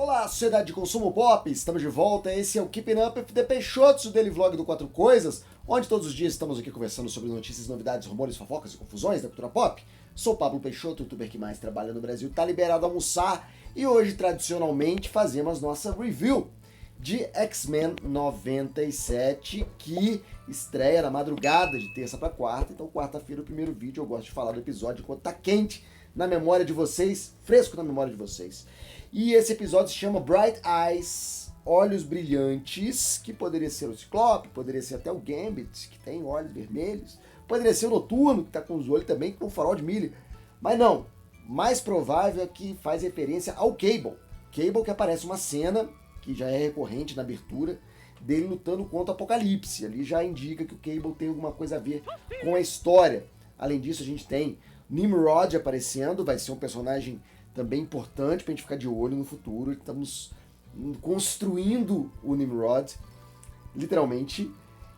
Olá, sociedade de consumo pop, estamos de volta, esse é o Keeping Up with the Peixoto, o daily vlog do Quatro Coisas, onde todos os dias estamos aqui conversando sobre notícias, novidades, rumores, fofocas e confusões da cultura pop. Sou o Pablo Peixoto, o youtuber que mais trabalha no Brasil, tá liberado a almoçar, e hoje, tradicionalmente, fazemos nossa review de X-Men 97, que estreia na madrugada de terça para quarta, então quarta-feira o primeiro vídeo, eu gosto de falar do episódio enquanto tá quente na memória de vocês, fresco na memória de vocês. E esse episódio se chama Bright Eyes, Olhos Brilhantes, que poderia ser o Ciclope, poderia ser até o Gambit, que tem olhos vermelhos, poderia ser o Noturno, que tá com os olhos também com um farol de milho, mas não, mais provável é que faz referência ao Cable. Cable que aparece uma cena, que já é recorrente na abertura, dele lutando contra o Apocalipse, ali já indica que o Cable tem alguma coisa a ver com a história. Além disso, a gente tem Nimrod aparecendo, vai ser um personagem também importante pra gente ficar de olho no futuro. Estamos construindo o Nimrod, literalmente.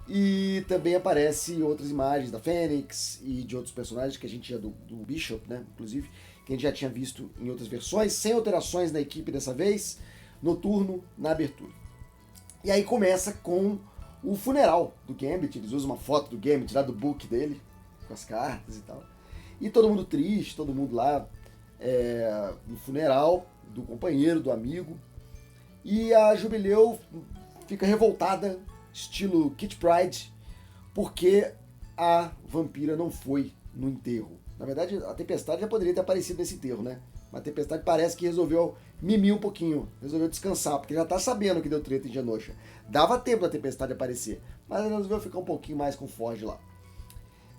E também aparece outras imagens da Fênix e de outros personagens que a gente já do Bishop, né, inclusive, que a gente já tinha visto em outras versões, sem alterações na equipe dessa vez, Noturno na abertura. E aí começa com o funeral do Gambit, eles usam uma foto do Gambit lá do book dele, com as cartas e tal. E todo mundo triste, todo mundo lá no funeral do companheiro, do amigo. E a Jubileu fica revoltada, estilo Kitty Pryde, porque a vampira não foi no enterro. Na verdade, a Tempestade já poderia ter aparecido nesse enterro, né? Mas a Tempestade parece que resolveu mimir um pouquinho, resolveu descansar, porque já tá sabendo que deu treta em Genosha. Dava tempo da Tempestade aparecer, mas ela resolveu ficar um pouquinho mais com o Forge lá.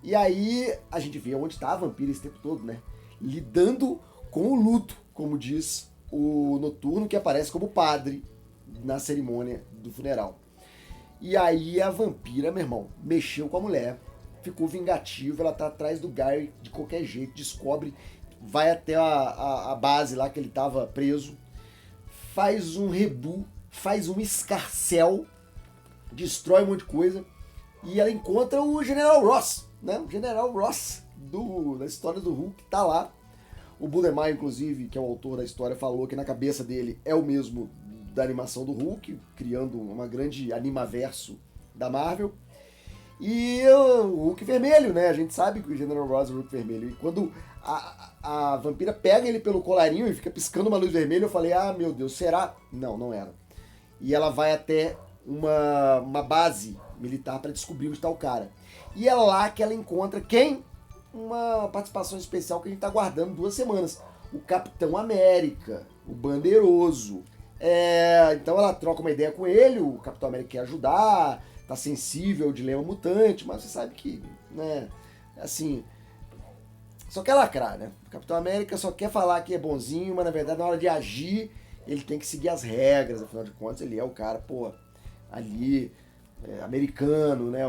E aí a gente vê onde tá a vampira esse tempo todo, né? Lidando com o luto, como diz o Noturno, que aparece como padre na cerimônia do funeral. E aí a vampira, meu irmão, mexeu com a mulher, ficou vingativa, ela tá atrás do Gary de qualquer jeito, descobre, vai até a base lá que ele tava preso, faz um rebu, faz um escarcel, destrói um monte de coisa, e ela encontra o General Ross, né? O General Ross da história do Hulk tá lá. O Budermeyer, inclusive, que é o autor da história, falou que na cabeça dele é o mesmo da animação do Hulk, criando uma grande animaverso da Marvel. E o Hulk vermelho, né? A gente sabe que o General Ross é o Hulk vermelho. E quando a vampira pega ele pelo colarinho e fica piscando uma luz vermelha, eu falei, ah, meu Deus, será? Não, não era. E ela vai até uma base militar para descobrir onde está o cara. E é lá que ela encontra quem? Uma participação especial que a gente tá aguardando 2 semanas. O Capitão América, o Bandeiroso. Então ela troca uma ideia com ele, o Capitão América quer ajudar, tá sensível ao dilema mutante, mas você sabe que, né, assim, só quer lacrar, né? O Capitão América só quer falar que é bonzinho, mas na verdade na hora de agir, ele tem que seguir as regras, afinal de contas ele é o cara, pô, ali, americano, né?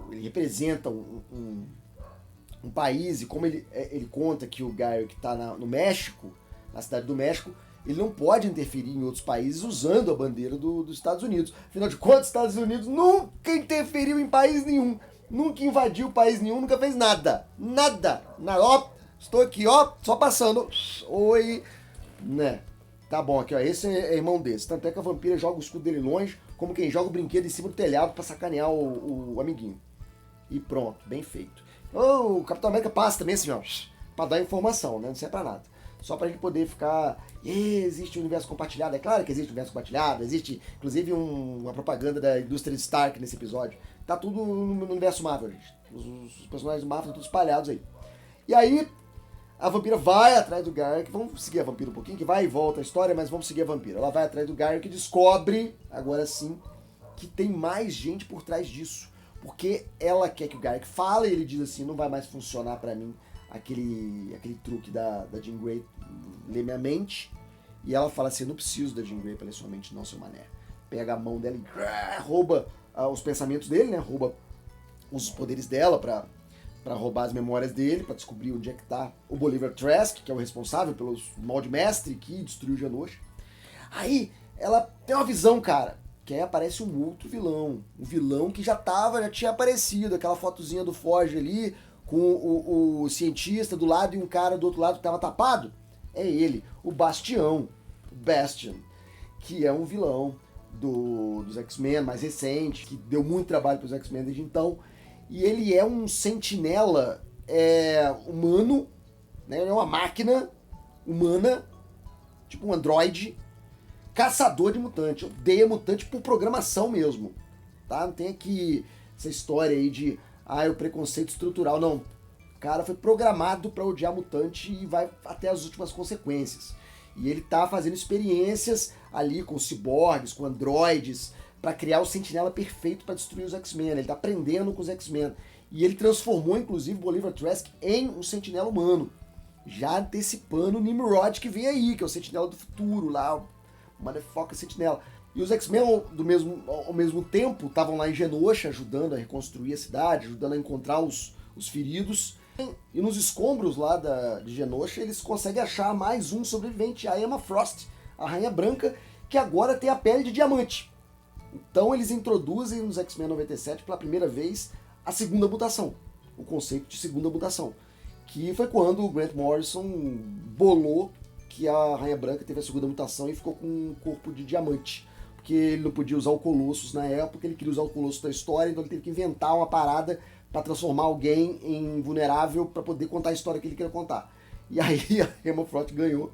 Ele representa um país, e como ele conta que o Gary que está no México, na cidade do México, ele não pode interferir em outros países usando a bandeira dos Estados Unidos. Afinal de contas, os Estados Unidos nunca interferiu em país nenhum, nunca invadiu país nenhum, nunca fez nada. Nada. Ó, estou aqui, ó, só passando. Oi. Né? Tá bom, aqui, ó, esse é irmão desse. Tanto é que a vampira joga o escudo dele longe, como quem joga o brinquedo em cima do telhado pra sacanear o amiguinho. E pronto, bem feito. O Capitão América passa também assim, ó, pra dar informação, né? Não serve pra nada. Só pra gente poder ficar... existe um universo compartilhado. É claro que existe um universo compartilhado. Existe, inclusive, uma propaganda da indústria de Stark nesse episódio. Tá tudo no universo Marvel, gente. Os personagens do Marvel estão todos espalhados aí. E aí, a vampira vai atrás do Garrick. Vamos seguir a vampira um pouquinho, que vai e volta a história, mas vamos seguir a vampira. Ela vai atrás do Garrick e descobre, agora sim, que tem mais gente por trás disso. Porque ela quer que o Garrick fale e ele diz assim, não vai mais funcionar pra mim aquele truque da Jean Grey ler minha mente. E ela fala assim, não preciso da Jean Grey pra ler sua mente não, seu mané. Pega a mão dela e rouba os pensamentos dele, né? Rouba os poderes dela pra roubar as memórias dele, pra descobrir onde é que tá o Bolivar Trask, que é o responsável pelo molde mestre que destruiu Genosha. Aí ela tem uma visão, cara, que aí aparece um outro vilão. Um vilão que já tinha aparecido. Aquela fotozinha do Forge ali, com o cientista do lado e um cara do outro lado que tava tapado. É ele, o Bastião. O Bastion. que é um vilão dos X-Men mais recente, que deu muito trabalho para os X-Men desde então. E ele é um sentinela humano, né? Ele é uma máquina humana, tipo um androide, caçador de mutante. Odeia mutante por programação mesmo. Tá? Não tem aqui essa história aí de o preconceito estrutural. Não. O cara foi programado para odiar mutante e vai até as últimas consequências. E ele tá fazendo experiências ali com ciborgues, com androides, para criar o sentinela perfeito para destruir os X-Men. Ele tá aprendendo com os X-Men. E ele transformou, inclusive, Bolivar Trask em um sentinela humano. Já antecipando o Nimrod que vem aí, que é o sentinela do futuro lá, o Motherfucker Sentinela. E os X-Men, ao mesmo tempo, estavam lá em Genosha, ajudando a reconstruir a cidade, ajudando a encontrar os feridos. E nos escombros lá de Genosha, eles conseguem achar mais um sobrevivente, a Emma Frost, a Rainha Branca, que agora tem a pele de diamante. Então eles introduzem nos X-Men 97 pela primeira vez a segunda mutação, o conceito de segunda mutação, que foi quando o Grant Morrison bolou que a Rainha Branca teve a segunda mutação e ficou com um corpo de diamante. Porque ele não podia usar o Colossus na época, ele queria usar o Colossus da história, então ele teve que inventar uma parada para transformar alguém em vulnerável para poder contar a história que ele queria contar. E aí a Emma Frost ganhou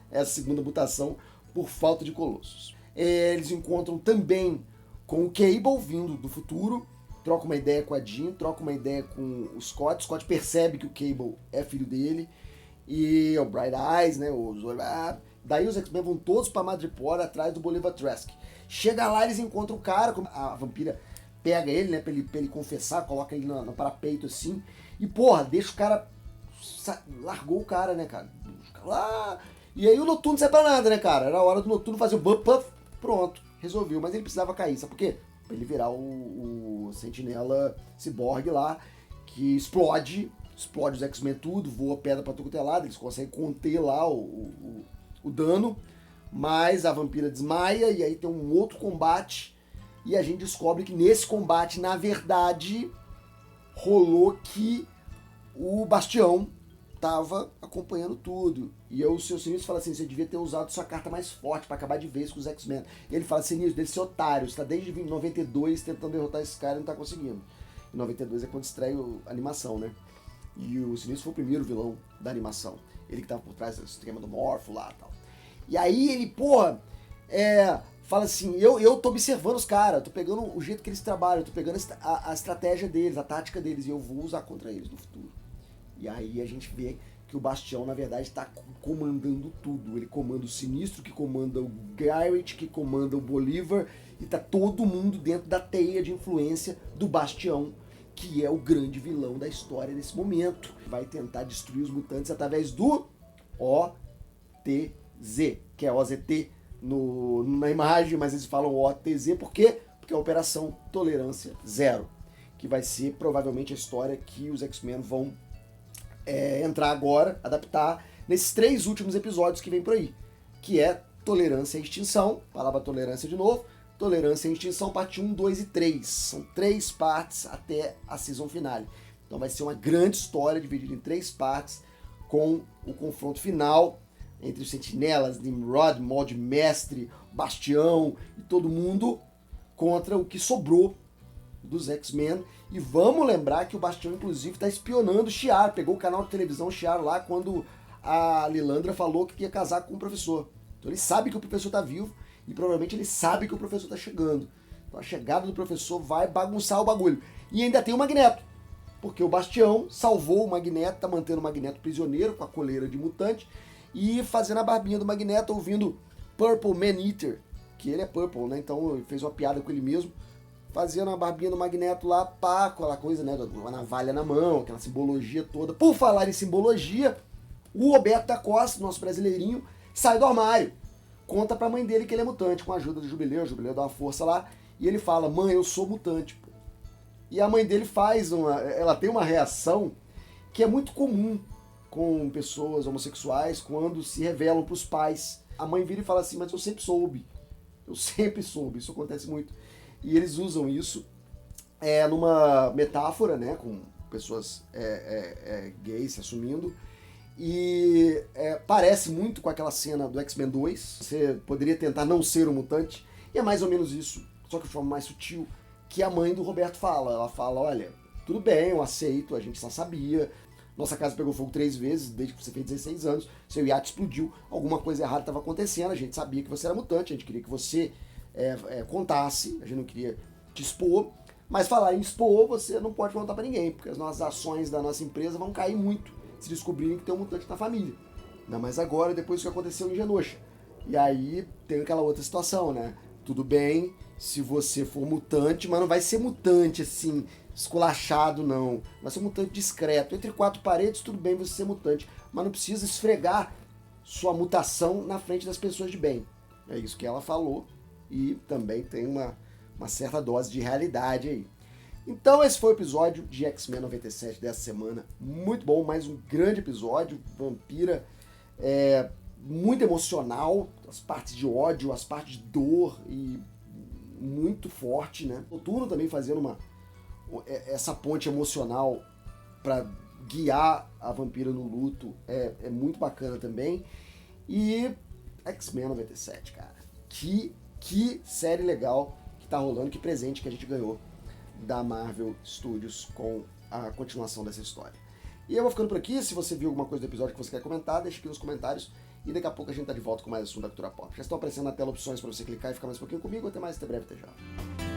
essa segunda mutação por falta de Colossus. Eles encontram também com o Cable vindo do futuro, troca uma ideia com a Jean, troca uma ideia com o Scott. Scott percebe que o Cable é filho dele, e o Bright Eyes, né, daí os X-Men vão todos pra Madripoor atrás do Bolivar Trask. Chega lá, eles encontram o cara, a vampira pega ele, né, pra ele confessar, coloca ele no parapeito assim, e porra, deixa o cara, largou o cara, né, cara, e aí o Noturno não sai pra nada, né, cara, era a hora do Noturno fazer o puff, pronto, resolveu, mas ele precisava cair, sabe por quê? Pra ele virar o sentinela ciborgue lá, que explode os X-Men tudo, voa pedra pra tudo que é lado, eles conseguem conter lá o dano, mas a vampira desmaia e aí tem um outro combate e a gente descobre que nesse combate, na verdade, rolou que o Bastião tava acompanhando tudo. E o seu Sinistro fala assim, você devia ter usado sua carta mais forte pra acabar de vez com os X-Men. E ele fala, Sinistro, deve ser otário, você tá desde 92 tentando derrotar esse cara e não tá conseguindo. Em 92 é quando estreia a animação, né? E o Sinistro foi o primeiro vilão da animação. Ele que tava por trás do esquema do Morpho lá e tal. E aí ele, porra, fala assim, eu tô observando os caras, tô pegando o jeito que eles trabalham, tô pegando a estratégia deles, a tática deles, e eu vou usar contra eles no futuro. E aí a gente vê que o Bastião, na verdade, tá comandando tudo. Ele comanda o Sinistro, que comanda o Garrett, que comanda o Bolivar, e tá todo mundo dentro da teia de influência do Bastião, que é o grande vilão da história nesse momento. Vai tentar destruir os mutantes através do OTZ, que é OZT na imagem, mas eles falam OTZ, por quê? Porque é a Operação Tolerância Zero, que vai ser provavelmente a história que os X-Men vão entrar agora, adaptar nesses 3 últimos episódios que vem por aí, que é Tolerância e Extinção, palavra tolerância de novo, Tolerância e Extinção, parte 1, 2 e 3. São 3 partes até a season finale. Então vai ser uma grande história dividida em 3 partes, com o confronto final entre os Sentinelas, Nimrod, Molde Mestre, Bastião e todo mundo contra o que sobrou dos X-Men. E vamos lembrar que o Bastião, inclusive, está espionando o Shi'ar. Pegou o canal de televisão Shi'ar lá quando a Lilandra falou que ia casar com o professor. Então ele sabe que o professor está vivo e provavelmente ele sabe que o professor está chegando. Então a chegada do professor vai bagunçar o bagulho. E ainda tem o Magneto, porque o Bastião salvou o Magneto, tá mantendo o Magneto prisioneiro com a coleira de mutante e fazendo a barbinha do Magneto, ouvindo Purple Man-Eater, que ele é Purple, né? Então ele fez uma piada com ele mesmo, fazendo a barbinha do Magneto lá, pá, com aquela coisa, né? Uma navalha na mão, aquela simbologia toda. Por falar em simbologia, o Roberto da Costa, nosso brasileirinho, sai do armário. Conta pra mãe dele que ele é mutante, com a ajuda do Jubileu. O Jubileu dá uma força lá, e ele fala, mãe, eu sou mutante, pô. E a mãe dele ela tem uma reação que é muito comum com pessoas homossexuais quando se revelam pros pais. A mãe vira e fala assim, mas eu sempre soube, isso acontece muito. E eles usam isso numa metáfora, né, com pessoas gays se assumindo, parece muito com aquela cena do X-Men 2. Você poderia tentar não ser um mutante. E é mais ou menos isso, só que de forma mais sutil, que a mãe do Roberto fala. Ela fala, olha, tudo bem, eu aceito, a gente só sabia. Nossa casa pegou fogo 3 vezes, desde que você fez 16 anos. Seu iate explodiu, alguma coisa errada estava acontecendo. A gente sabia que você era mutante, a gente queria que você contasse. A gente não queria te expor. Mas falar em expor, você não pode contar pra ninguém, porque as nossas ações da nossa empresa vão cair muito se descobrirem que tem um mutante na família. Ainda mais agora, depois do que aconteceu em Genosha. E aí tem aquela outra situação, né? Tudo bem se você for mutante, mas não vai ser mutante assim, esculachado, não. Vai ser um mutante discreto. Entre 4 paredes, tudo bem você ser mutante, mas não precisa esfregar sua mutação na frente das pessoas de bem. É isso que ela falou, e também tem uma certa dose de realidade aí. Então esse foi o episódio de X-Men 97 dessa semana. Muito bom, mais um grande episódio. Vampira muito emocional, as partes de ódio, as partes de dor, e muito forte, né? O Noturno também fazendo essa ponte emocional para guiar a vampira no luto é muito bacana também. E X-Men 97, cara. Que série legal que tá rolando, que presente que a gente ganhou da Marvel Studios com a continuação dessa história. E eu vou ficando por aqui. Se você viu alguma coisa do episódio que você quer comentar, deixa aqui nos comentários. E daqui a pouco a gente tá de volta com mais assunto da cultura pop. Já estão aparecendo na tela opções para você clicar e ficar mais um pouquinho comigo. Até mais, até breve, até já.